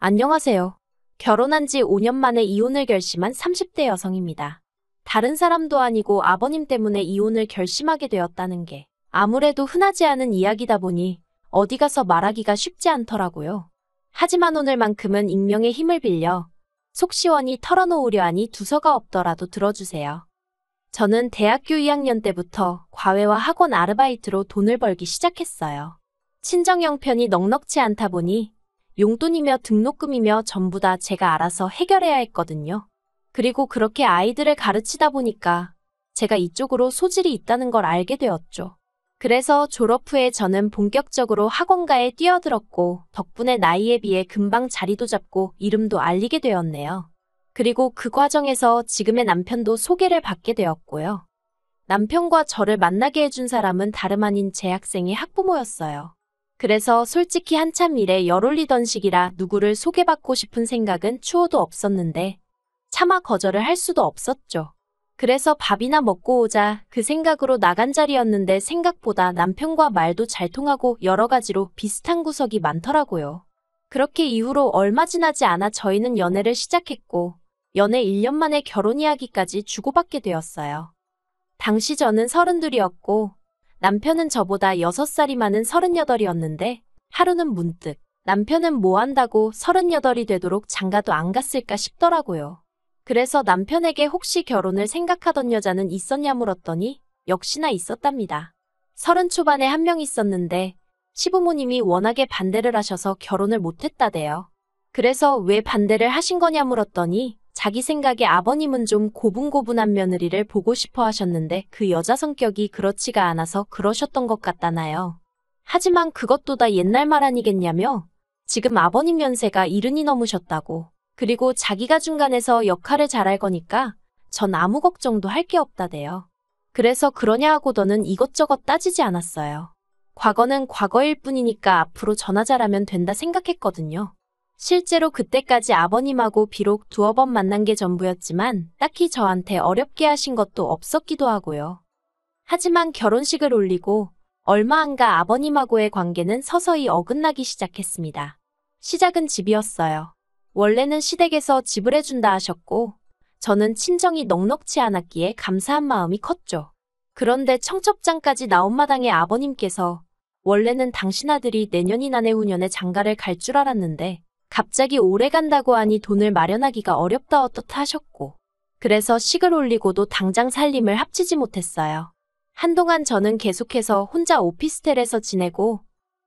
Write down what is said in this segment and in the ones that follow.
안녕하세요. 결혼한 지 5년 만에 이혼을 결심한 30대 여성입니다. 다른 사람도 아니고 아버님 때문에 이혼을 결심하게 되었다는 게 아무래도 흔하지 않은 이야기다 보니 어디 가서 말하기가 쉽지 않더라고요. 하지만 오늘만큼은 익명의 힘을 빌려 속 시원히 털어놓으려 하니 두서가 없더라도 들어주세요. 저는 대학교 2학년 때부터 과외와 학원 아르바이트로 돈을 벌기 시작했어요. 친정 형편이 넉넉지 않다 보니 용돈이며 등록금이며 전부 다 제가 알아서 해결해야 했거든요. 그리고 그렇게 아이들을 가르치다 보니까 제가 이쪽으로 소질이 있다는 걸 알게 되었죠. 그래서 졸업 후에 저는 본격적으로 학원가에 뛰어들었고 덕분에 나이에 비해 금방 자리도 잡고 이름도 알리게 되었네요. 그리고 그 과정에서 지금의 남편도 소개를 받게 되었고요. 남편과 저를 만나게 해준 사람은 다름 아닌 제 학생의 학부모였어요. 그래서 솔직히 한참 일에 열 올리던 시기라 누구를 소개받고 싶은 생각은 추호도 없었는데 차마 거절을 할 수도 없었죠. 그래서 밥이나 먹고 오자 그 생각으로 나간 자리였는데 생각보다 남편과 말도 잘 통하고 여러 가지로 비슷한 구석이 많더라고요. 그렇게 이후로 얼마 지나지 않아 저희는 연애를 시작했고 연애 1년 만에 결혼 이야기까지 주고받게 되었어요. 당시 저는 32이었고 남편은 저보다 6살이 많은 38이었는데 하루는 문득 남편은 뭐 한다고 38이 되도록 장가도 안 갔을까 싶더라고요. 그래서 남편에게 혹시 결혼을 생각하던 여자는 있었냐 물었더니 역시나 있었답니다. 30 초반에 한 명 있었는데 시부모님이 워낙에 반대를 하셔서 결혼을 못했다대요. 그래서 왜 반대를 하신 거냐 물었더니 자기 생각에 아버님은 좀 고분고분한 며느리를 보고 싶어 하셨는데 그 여자 성격이 그렇지가 않아서 그러셨던 것 같다나요. 하지만 그것도 다 옛날 말 아니겠냐며 지금 아버님 연세가 70이 넘으셨다고. 그리고 자기가 중간에서 역할을 잘할 거니까 전 아무 걱정도 할 게 없다대요. 그래서 그러냐 하고더는 이것저것 따지지 않았어요. 과거는 과거일 뿐이니까 앞으로 전화 잘하면 된다 생각했거든요. 실제로 그때까지 아버님하고 비록 두어 번 만난 게 전부였지만 딱히 저한테 어렵게 하신 것도 없었기도 하고요. 하지만 결혼식을 올리고 얼마 안 가 아버님하고의 관계는 서서히 어긋나기 시작했습니다. 시작은 집이었어요. 원래는 시댁에서 집을 해준다 하셨고 저는 친정이 넉넉지 않았기에 감사한 마음이 컸죠. 그런데 청첩장까지 나온 마당에 아버님께서 원래는 당신 아들이 내년이나 내후년에 장가를 갈 줄 알았는데 갑자기 오래 간다고 하니 돈을 마련하기가 어렵다 어떻다 하셨고 그래서 식을 올리고도 당장 살림을 합치지 못했어요. 한동안 저는 계속해서 혼자 오피스텔에서 지내고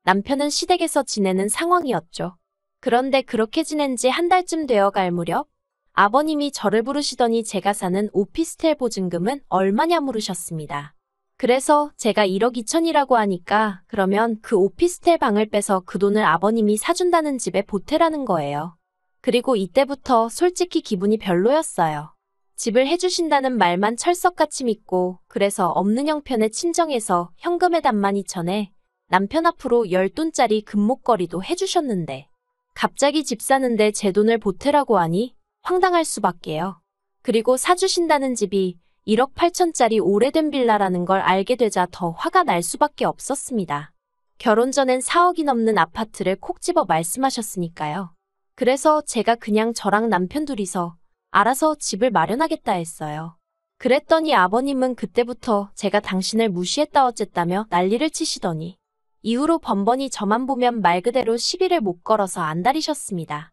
남편은 시댁에서 지내는 상황이었죠. 그런데 그렇게 지낸 지 한 달쯤 되어 갈 무렵 아버님이 저를 부르시더니 제가 사는 오피스텔 보증금은 얼마냐 물으셨습니다. 그래서 제가 1억 2천이라고 하니까 그러면 그 오피스텔 방을 빼서 그 돈을 아버님이 사준다는 집에 보태라는 거예요. 그리고 이때부터 솔직히 기분이 별로였어요. 집을 해주신다는 말만 철석같이 믿고 그래서 없는 형편의 친정에서 현금에 12,000에 남편 앞으로 10돈짜리 금목걸이도 해주셨는데 갑자기 집 사는데 제 돈을 보태라고 하니 황당할 수밖에요. 그리고 사주신다는 집이 1억 8천짜리 오래된 빌라라는 걸 알게 되자 더 화가 날 수밖에 없었습니다. 결혼 전엔 4억이 넘는 아파트를 콕 집어 말씀하셨으니까요. 그래서 제가 그냥 저랑 남편 둘이서 알아서 집을 마련하겠다 했어요. 그랬더니 아버님은 그때부터 제가 당신을 무시했다 어쨌다며 난리를 치시더니 이후로 번번이 저만 보면 말 그대로 시비를 못 걸어서 안달이셨습니다.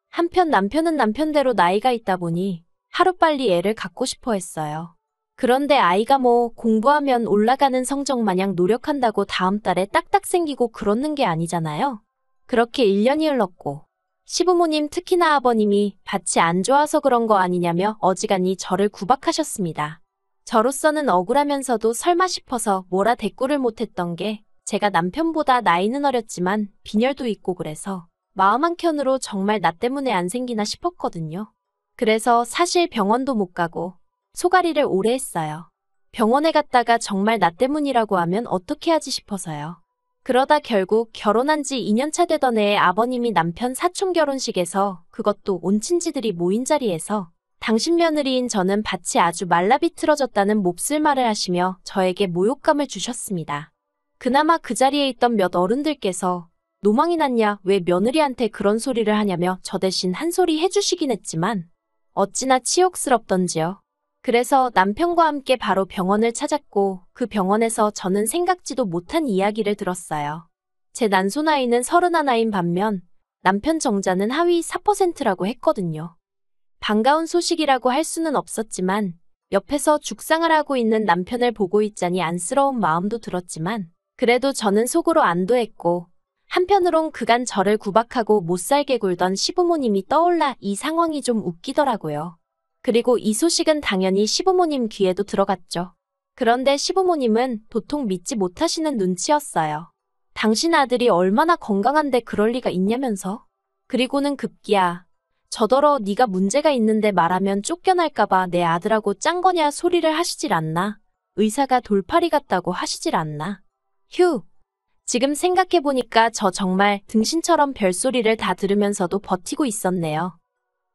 한편 남편은 남편대로 나이가 있다 보니 하루빨리 애를 갖고 싶어 했어요. 그런데 아이가 뭐 공부하면 올라가는 성적 마냥 노력한다고 다음 달에 딱딱 생기고 그러는 게 아니잖아요. 그렇게 1년이 흘렀고 시부모님 특히나 아버님이 밭이 안 좋아서 그런 거 아니냐며 어지간히 저를 구박하셨습니다. 저로서는 억울하면서도 설마 싶어서 뭐라 대꾸를 못했던 게 제가 남편보다 나이는 어렸지만 빈혈도 있고 그래서 마음 한켠으로 정말 나 때문에 안 생기나 싶었거든요. 그래서 사실 병원도 못 가고 소가리를 오래 했어요. 병원에 갔다가 정말 나 때문이라고 하면 어떻게 하지 싶어서요. 그러다 결국 결혼한 지 2년 차 되던 해에 아버님이 남편 사촌 결혼식에서 그것도 온 친지들이 모인 자리에서 당신 며느리인 저는 밭이 아주 말라비틀어졌다는 몹쓸 말을 하시며 저에게 모욕감을 주셨습니다. 그나마 그 자리에 있던 몇 어른들께서 노망이 났냐, 왜 며느리한테 그런 소리를 하냐며 저 대신 한 소리 해주시긴 했지만 어찌나 치욕스럽던지요. 그래서 남편과 함께 바로 병원을 찾았고 그 병원에서 저는 생각지도 못한 이야기를 들었어요. 제 난소 나이는 31인 반면 남편 정자는 하위 4%라고 했거든요. 반가운 소식이라고 할 수는 없었지만 옆에서 죽상을 하고 있는 남편을 보고 있자니 안쓰러운 마음도 들었지만 그래도 저는 속으로 안도했고 한편으론 그간 저를 구박하고 못살게 굴던 시부모님이 떠올라 이 상황이 좀 웃기더라고요. 그리고 이 소식은 당연히 시부모님 귀에도 들어갔죠. 그런데 시부모님은 도통 믿지 못하시는 눈치였어요. 당신 아들이 얼마나 건강한데 그럴 리가 있냐면서? 그리고는 급기야 저더러 네가 문제가 있는데 말하면 쫓겨날까봐 내 아들하고 짠 거냐 소리를 하시질 않나? 의사가 돌팔이 같다고 하시질 않나? 휴! 지금 생각해보니까 저 정말 등신처럼 별소리를 다 들으면서도 버티고 있었네요.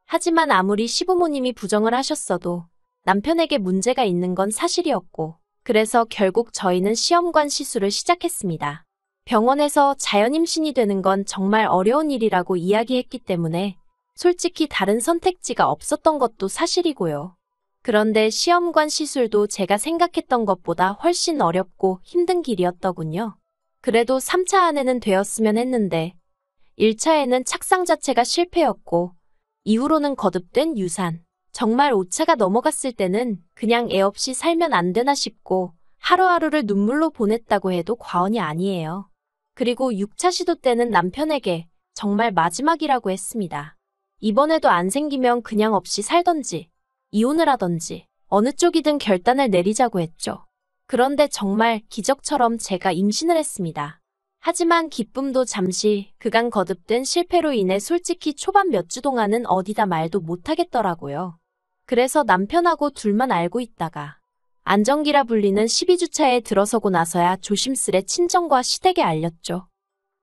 하지만 아무리 시부모님이 부정을 하셨어도 남편에게 문제가 있는 건 사실이었고 그래서 결국 저희는 시험관 시술을 시작했습니다. 병원에서 자연임신이 되는 건 정말 어려운 일이라고 이야기했기 때문에 솔직히 다른 선택지가 없었던 것도 사실이고요. 그런데 시험관 시술도 제가 생각했던 것보다 훨씬 어렵고 힘든 길이었더군요. 그래도 3차 안에는 되었으면 했는데 1차에는 착상 자체가 실패였고 이후로는 거듭된 유산. 정말 5차가 넘어갔을 때는 그냥 애 없이 살면 안 되나 싶고 하루하루를 눈물로 보냈다고 해도 과언이 아니에요. 그리고 6차 시도 때는 남편에게 정말 마지막이라고 했습니다. 이번에도 안 생기면 그냥 없이 살던지 이혼을 하던지 어느 쪽이든 결단을 내리자고 했죠. 그런데 정말 기적처럼 제가 임신을 했습니다. 하지만 기쁨도 잠시 그간 거듭된 실패로 인해 솔직히 초반 몇 주 동안은 어디다 말도 못하겠더라고요. 그래서 남편하고 둘만 알고 있다가 안정기라 불리는 12주차에 들어서고 나서야 조심스레 친정과 시댁에 알렸죠.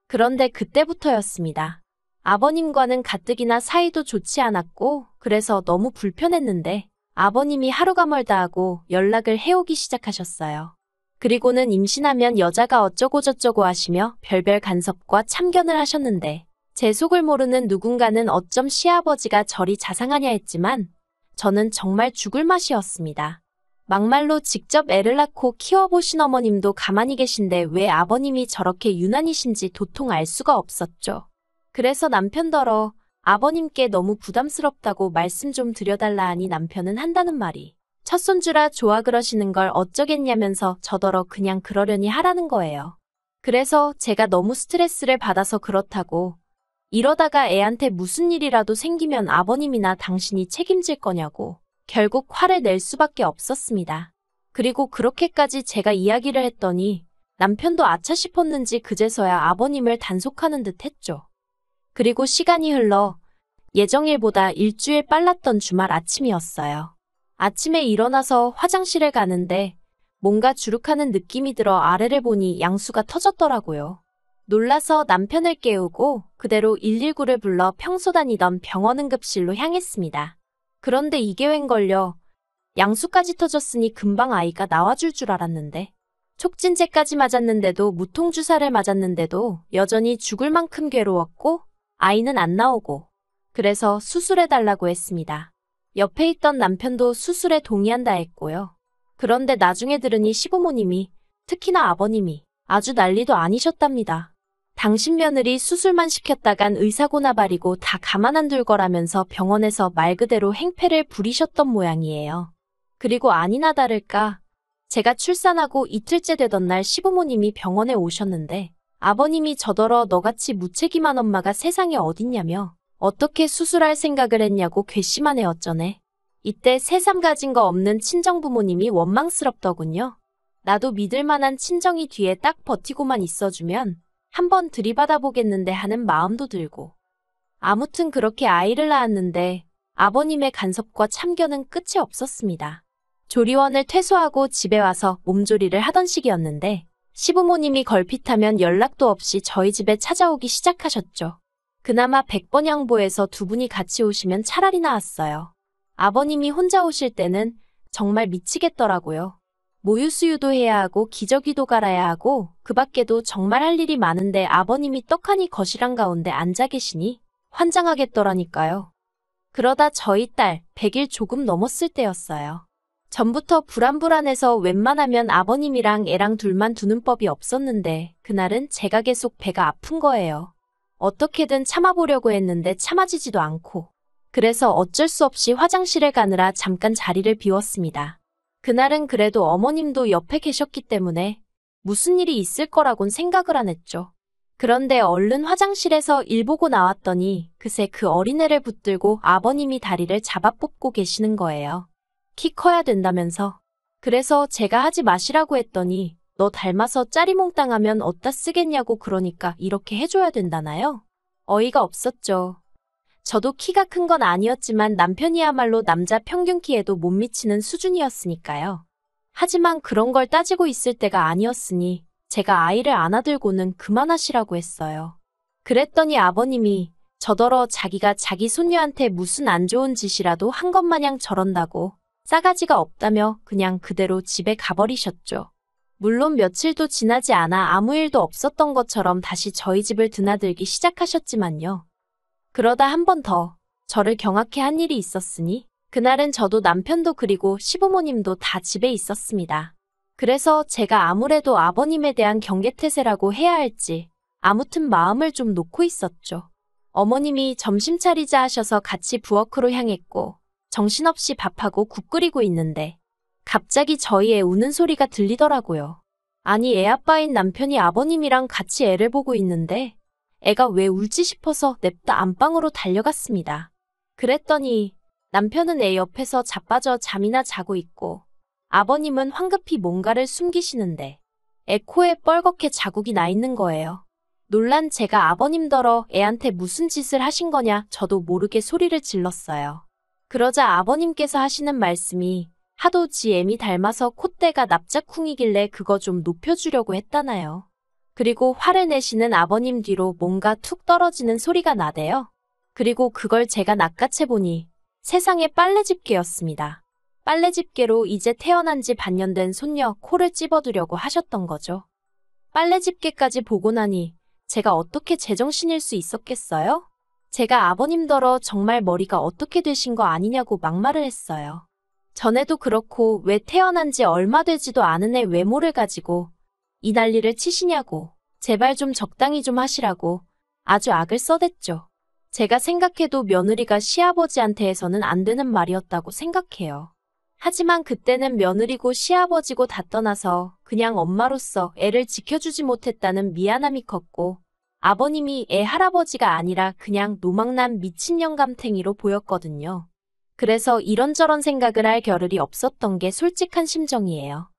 그런데 그때부터였습니다. 아버님과는 가뜩이나 사이도 좋지 않았고 그래서 너무 불편했는데 아버님이 하루가 멀다 하고 연락을 해오기 시작하셨어요. 그리고는 임신하면 여자가 어쩌고저쩌고 하시며 별별 간섭과 참견을 하셨는데 제 속을 모르는 누군가는 어쩜 시아버지가 저리 자상하냐 했지만 저는 정말 죽을 맛이었습니다. 막말로 직접 애를 낳고 키워보신 어머님도 가만히 계신데 왜 아버님이 저렇게 유난이신지 도통 알 수가 없었죠. 그래서 남편더러 아버님께 너무 부담스럽다고 말씀 좀 드려달라 하니 남편은 한다는 말이 첫손주라 좋아 그러시는 걸 어쩌겠냐면서 저더러 그냥 그러려니 하라는 거예요. 그래서 제가 너무 스트레스를 받아서 그렇다고 이러다가 애한테 무슨 일이라도 생기면 아버님이나 당신이 책임질 거냐고 결국 화를 낼 수밖에 없었습니다. 그리고 그렇게까지 제가 이야기를 했더니 남편도 아차 싶었는지 그제서야 아버님을 단속하는 듯 했죠. 그리고 시간이 흘러 예정일보다 일주일 빨랐던 주말 아침이었어요. 아침에 일어나서 화장실에 가는데 뭔가 주룩하는 느낌이 들어 아래를 보니 양수가 터졌더라고요. 놀라서 남편을 깨우고 그대로 119를 불러 평소 다니던 병원 응급실로 향했습니다. 그런데 이게 웬걸요. 양수까지 터졌으니 금방 아이가 나와줄 줄 알았는데 촉진제까지 맞았는데도 무통주사를 맞았는데도 여전히 죽을 만큼 괴로웠고 아이는 안 나오고 그래서 수술해달라고 했습니다. 옆에 있던 남편도 수술에 동의한다 했고요. 그런데 나중에 들으니 시부모님이 특히나 아버님이 아주 난리도 아니셨답니다. 당신 며느리 수술만 시켰다간 의사고나발이고 다 가만 안 둘 거라면서 병원에서 말 그대로 행패를 부리셨던 모양이에요. 그리고 아니나 다를까 제가 출산하고 이틀째 되던 날 시부모님이 병원에 오셨는데 아버님이 저더러 너같이 무책임한 엄마가 세상에 어딨냐며 어떻게 수술할 생각을 했냐고 괘씸하네 어쩌네. 이때 새삼 가진 거 없는 친정부모님이 원망스럽더군요. 나도 믿을 만한 친정이 뒤에 딱 버티고만 있어주면 한번 들이받아 보겠는데 하는 마음도 들고. 아무튼 그렇게 아이를 낳았는데 아버님의 간섭과 참견은 끝이 없었습니다. 조리원을 퇴소하고 집에 와서 몸조리를 하던 시기였는데 시부모님이 걸핏하면 연락도 없이 저희 집에 찾아오기 시작하셨죠. 그나마 100번 양보해서 두 분이 같이 오시면 차라리 나았어요. 아버님이 혼자 오실 때는 정말 미치겠더라고요. 모유수유도 해야 하고 기저귀도 갈아야 하고 그 밖에도 정말 할 일이 많은데 아버님이 떡하니 거실 한가운데 앉아 계시니 환장하겠더라니까요. 그러다 저희 딸 100일 조금 넘었을 때였어요. 전부터 불안불안해서 웬만하면 아버님이랑 애랑 둘만 두는 법이 없었는데 그날은 제가 계속 배가 아픈 거예요. 어떻게든 참아보려고 했는데 참아지지도 않고. 그래서 어쩔 수 없이 화장실에 가느라 잠깐 자리를 비웠습니다. 그날은 그래도 어머님도 옆에 계셨기 때문에 무슨 일이 있을 거라곤 생각을 안 했죠. 그런데 얼른 화장실에서 일 보고 나왔더니 그새 그 어린애를 붙들고 아버님이 다리를 잡아 뽑고 계시는 거예요. 키 커야 된다면서. 그래서 제가 하지 마시라고 했더니 너 닮아서 짜리몽땅하면 어디다 쓰겠냐고 그러니까 이렇게 해줘야 된다나요? 어이가 없었죠. 저도 키가 큰 건 아니었지만 남편이야말로 남자 평균 키에도 못 미치는 수준이었으니까요. 하지만 그런 걸 따지고 있을 때가 아니었으니 제가 아이를 안아들고는 그만하시라고 했어요. 그랬더니 아버님이 저더러 자기가 자기 손녀한테 무슨 안 좋은 짓이라도 한 것 마냥 저런다고 싸가지가 없다며 그냥 그대로 집에 가버리셨죠. 물론 며칠도 지나지 않아 아무 일도 없었던 것처럼 다시 저희 집을 드나들기 시작하셨지만요. 그러다 한 번 더 저를 경악해 한 일이 있었으니 그날은 저도 남편도 그리고 시부모님도 다 집에 있었습니다. 그래서 제가 아무래도 아버님에 대한 경계태세라고 해야 할지 아무튼 마음을 좀 놓고 있었죠. 어머님이 점심 차리자 하셔서 같이 부엌으로 향했고 정신없이 밥하고 국 끓이고 있는데 갑자기 저희 애 우는 소리가 들리더라고요. 아니 애 아빠인 남편이 아버님이랑 같이 애를 보고 있는데 애가 왜 울지 싶어서 냅다 안방으로 달려갔습니다. 그랬더니 남편은 애 옆에서 자빠져 잠이나 자고 있고 아버님은 황급히 뭔가를 숨기시는데 애 코에 뻘겋게 자국이 나 있는 거예요. 놀란 제가 아버님더러 애한테 무슨 짓을 하신 거냐 저도 모르게 소리를 질렀어요. 그러자 아버님께서 하시는 말씀이 하도 지 애미 닮아서 콧대가 납작쿵이길래 그거 좀 높여주려고 했다나요. 그리고 화를 내시는 아버님 뒤로 뭔가 툭 떨어지는 소리가 나대요. 그리고 그걸 제가 낚아채보니 세상에 빨래집게였습니다. 빨래집게로 이제 태어난 지 반년 된 손녀 코를 찝어두려고 하셨던 거죠. 빨래집게까지 보고 나니 제가 어떻게 제정신일 수 있었겠어요? 제가 아버님더러 정말 머리가 어떻게 되신 거 아니냐고 막말을 했어요. 전에도 그렇고 왜 태어난 지 얼마 되지도 않은 애 외모를 가지고 이 난리를 치시냐고 제발 좀 적당히 좀 하시라고 아주 악을 써댔죠. 제가 생각해도 며느리가 시아버지한테 해서는 안 되는 말이었다고 생각해요. 하지만 그때는 며느리고 시아버지고 다 떠나서 그냥 엄마로서 애를 지켜주지 못했다는 미안함이 컸고 아버님이 애 할아버지가 아니라 그냥 노망난 미친 영감탱이로 보였거든요. 그래서 이런저런 생각을 할 겨를이 없었던 게 솔직한 심정이에요.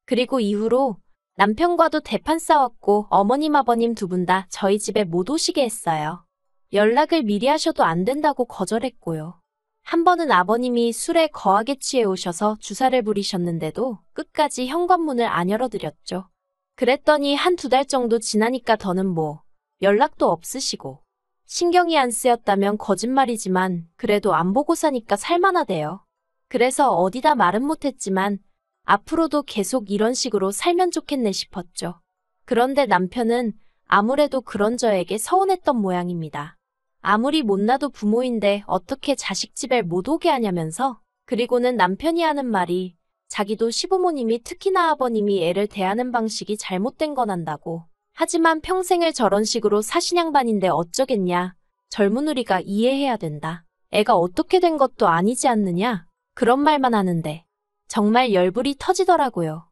그리고 이후로 남편과도 대판 싸웠고 어머님 아버님 두 분 다 저희 집에 못 오시게 했어요. 연락을 미리 하셔도 안 된다고 거절했고요. 한 번은 아버님이 술에 거하게 취해 오셔서 주사를 부리셨는데도 끝까지 현관문을 안 열어드렸죠. 그랬더니 한 두 달 정도 지나니까 더는 뭐 연락도 없으시고 신경이 안 쓰였다면 거짓말이지만 그래도 안 보고 사니까 살만하대요. 그래서 어디다 말은 못했지만 앞으로도 계속 이런 식으로 살면 좋겠네 싶었죠. 그런데 남편은 아무래도 그런 저에게 서운했던 모양입니다. 아무리 못나도 부모인데 어떻게 자식 집에 못 오게 하냐면서 그리고는 남편이 하는 말이 자기도 시부모님이 특히나 아버님이 애를 대하는 방식이 잘못된 건 안다고. 하지만 평생을 저런 식으로 사신 양반인데 어쩌겠냐. 젊은 우리가 이해해야 된다. 애가 어떻게 된 것도 아니지 않느냐. 그런 말만 하는데 정말 열불이 터지더라고요.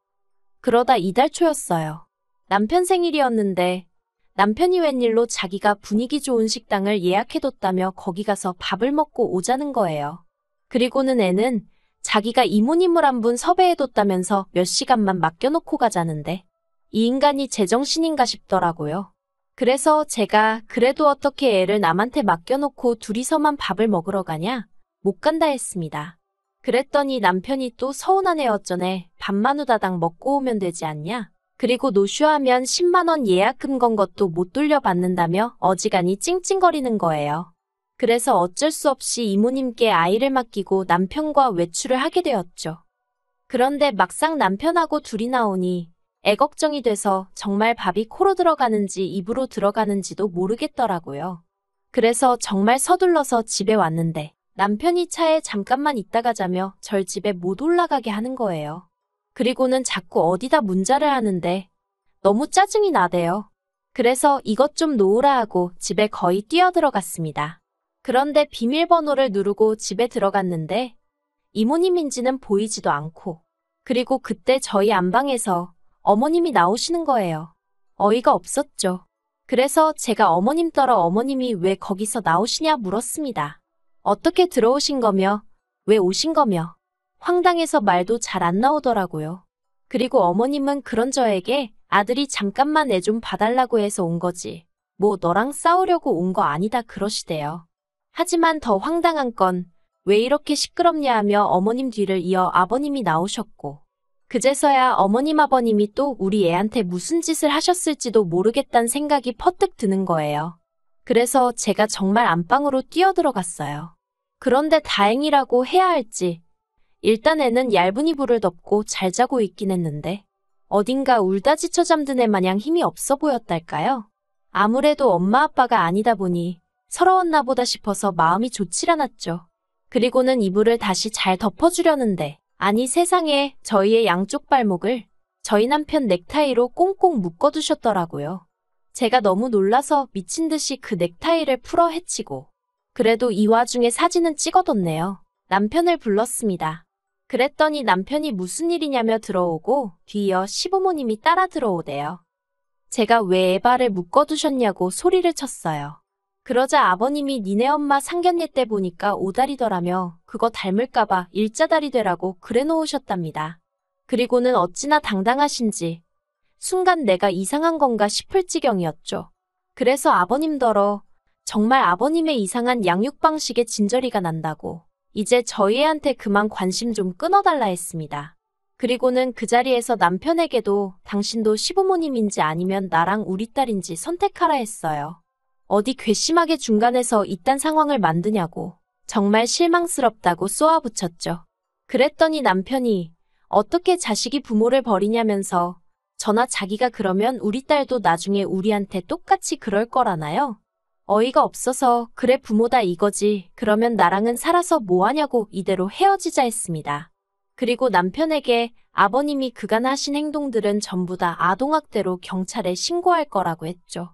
그러다 이달 초였어요. 남편 생일이었는데 남편이 웬일로 자기가 분위기 좋은 식당을 예약해뒀다며 거기 가서 밥을 먹고 오자는 거예요. 그리고는 애는 자기가 이모님을 한 분 섭외해뒀다면서 몇 시간만 맡겨놓고 가자는데 이 인간이 제정신인가 싶더라고요. 그래서 제가 그래도 어떻게 애를 남한테 맡겨놓고 둘이서만 밥을 먹으러 가냐? 못 간다 했습니다. 그랬더니 남편이 또 서운한 애 어쩌네. 밥만 후다닥 먹고 오면 되지 않냐? 그리고 노쇼하면 10만 원 예약금 건 것도 못 돌려받는다며 어지간히 찡찡거리는 거예요. 그래서 어쩔 수 없이 이모님께 아이를 맡기고 남편과 외출을 하게 되었죠. 그런데 막상 남편하고 둘이 나오니 애걱정이 돼서 정말 밥이 코로 들어가는지 입으로 들어가는지도 모르겠더라고요. 그래서 정말 서둘러서 집에 왔는데 남편이 차에 잠깐만 있다가 자며 절 집에 못 올라가게 하는 거예요. 그리고는 자꾸 어디다 문자를 하는데 너무 짜증이 나대요. 그래서 이것 좀 놓으라 하고 집에 거의 뛰어들어갔습니다. 그런데 비밀번호를 누르고 집에 들어갔는데 이모님인지는 보이지도 않고, 그리고 그때 저희 안방에서 어머님이 나오시는 거예요. 어이가 없었죠. 그래서 제가 어머님 떨어 어머님이 왜 거기서 나오시냐 물었습니다. 어떻게 들어오신 거며 왜 오신 거며 황당해서 말도 잘 안 나오더라고요. 그리고 어머님은 그런 저에게 아들이 잠깐만 애 좀 봐달라고 해서 온 거지. 뭐 너랑 싸우려고 온 거 아니다 그러시대요. 하지만 더 황당한 건 왜 이렇게 시끄럽냐 하며 어머님 뒤를 이어 아버님이 나오셨고, 그제서야 어머님 아버님이 또 우리 애한테 무슨 짓을 하셨을지도 모르겠다는 생각이 퍼뜩 드는 거예요. 그래서 제가 정말 안방으로 뛰어들어갔어요. 그런데 다행이라고 해야 할지 일단 애는 얇은 이불을 덮고 잘 자고 있긴 했는데 어딘가 울다 지쳐 잠든 애 마냥 힘이 없어 보였달까요? 아무래도 엄마 아빠가 아니다 보니 서러웠나 보다 싶어서 마음이 좋질 않았죠. 그리고는 이불을 다시 잘 덮어주려는데 아니 세상에 저희의 양쪽 발목을 저희 남편 넥타이로 꽁꽁 묶어두셨더라고요. 제가 너무 놀라서 미친 듯이 그 넥타이를 풀어 헤치고, 그래도 이 와중에 사진은 찍어뒀네요. 남편을 불렀습니다. 그랬더니 남편이 무슨 일이냐며 들어오고 뒤이어 시부모님이 따라 들어오대요. 제가 왜 애발을 묶어두셨냐고 소리를 쳤어요. 그러자 아버님이 니네 엄마 상견례 때 보니까 오다리더라며 그거 닮을까봐 일자다리 되라고 그래 놓으셨답니다. 그리고는 어찌나 당당하신지 순간 내가 이상한 건가 싶을 지경이었죠. 그래서 아버님더러 정말 아버님의 이상한 양육 방식에 진저리가 난다고 이제 저희 애한테 그만 관심 좀 끊어달라 했습니다. 그리고는 그 자리에서 남편에게도 당신도 시부모님인지 아니면 나랑 우리 딸인지 선택하라 했어요. 어디 괘씸하게 중간에서 이딴 상황을 만드냐고 정말 실망스럽다고 쏘아붙였죠. 그랬더니 남편이 어떻게 자식이 부모를 버리냐면서 저나 자기가 그러면 우리 딸도 나중에 우리한테 똑같이 그럴 거라나요? 어이가 없어서 그래 부모다 이거지 그러면 나랑은 살아서 뭐하냐고 이대로 헤어지자 했습니다. 그리고 남편에게 아버님이 그간 하신 행동들은 전부 다 아동학대로 경찰에 신고할 거라고 했죠.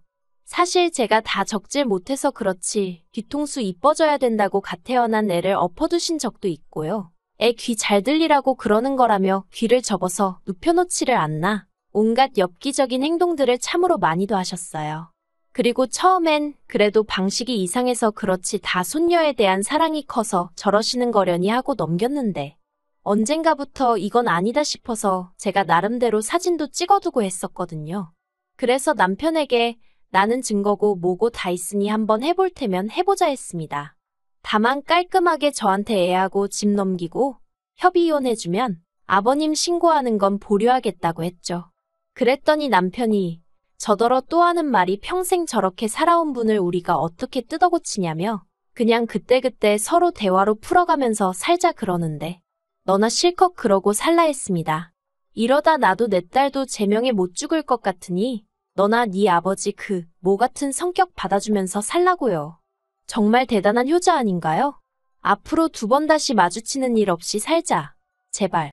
사실 제가 다 적질 못해서 그렇지 뒤통수 이뻐져야 된다고 갓 태어난 애를 엎어두신 적도 있고요. 애 귀 잘 들리라고 그러는 거라며 귀를 접어서 눕혀놓지를 않나 온갖 엽기적인 행동들을 참으로 많이도 하셨어요. 그리고 처음엔 그래도 방식이 이상해서 그렇지 다 손녀에 대한 사랑이 커서 저러시는 거려니 하고 넘겼는데 언젠가부터 이건 아니다 싶어서 제가 나름대로 사진도 찍어두고 했었거든요. 그래서 남편에게 나는 증거고 뭐고 다 있으니 한번 해볼 테면 해보자 했습니다. 다만 깔끔하게 저한테 애하고 집 넘기고 협의 이혼해주면 아버님 신고하는 건 보류하겠다고 했죠. 그랬더니 남편이 저더러 또 하는 말이 평생 저렇게 살아온 분을 우리가 어떻게 뜯어고치냐며 그냥 그때그때 서로 대화로 풀어가면서 살자 그러는데 너나 실컷 그러고 살라 했습니다. 이러다 나도 내 딸도 제명에 못 죽을 것 같으니 너나 네 아버지 그 모 같은 성격 받아주면서 살라고요. 정말 대단한 효자 아닌가요? 앞으로 두 번 다시 마주치는 일 없이 살자. 제발.